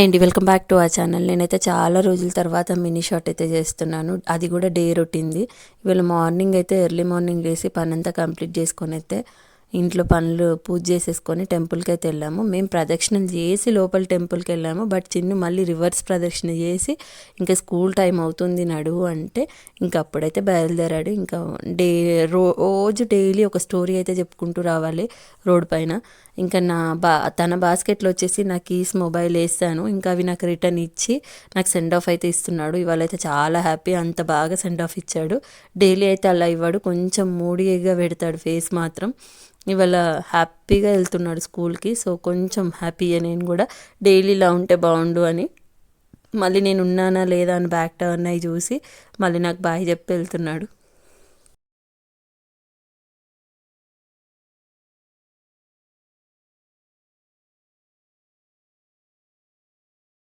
అండి welcome back to ఆ channel. నేనైతే చాలా రోజుల తర్వాత మినీ షాట్ అయితే చేస్తున్నాను, అది కూడా డే రొటీన్ది. ఇవాళ మార్నింగ్ అయితే ఎర్లీ మార్నింగ్ లేసి పనంతా కంప్లీట్ చేసుకొని అయితే ఇంట్లో పనులు పూజ చేసేసుకొని టెంపుల్కి అయితే వెళ్ళాము. మేము ప్రదక్షిణలు చేసి లోపల టెంపుల్కి వెళ్ళాము. బట్ చిన్ను మళ్ళీ రివర్స్ ప్రదక్షిణ చేసి ఇంకా స్కూల్ టైం అవుతుంది నడువు అంటే ఇంకా అప్పుడైతే బయలుదేరాడు. ఇంకా రోజు డైలీ ఒక స్టోరీ అయితే చెప్పుకుంటూ రావాలి రోడ్ పైన. ఇంకా తన బాస్కెట్లో వచ్చేసి నా కీస్ మొబైల్ వేస్తాను, ఇంకా అవి నాకు రిటర్న్ ఇచ్చి నాకు సెండ్ ఆఫ్ అయితే ఇస్తున్నాడు. ఇవాళ అయితే చాలా హ్యాపీ, అంత బాగా సెండ్ ఆఫ్ ఇచ్చాడు. డైలీ అయితే అలా ఇవ్వడు, కొంచెం మూడీగా పెడతాడు ఫేస్ మాత్రం. ఇవాళ హ్యాపీగా వెళ్తున్నాడు స్కూల్కి. సో కొంచెం హ్యాపీయే నేను కూడా, డైలీ ఇలా ఉంటే బాగుండు అని. మళ్ళీ నేను ఉన్నానా లేదా అని బ్యాక్ టర్న్ అయి చూసి మళ్ళీ నాకు బాయ్ చెప్పి వెళ్తున్నాడు.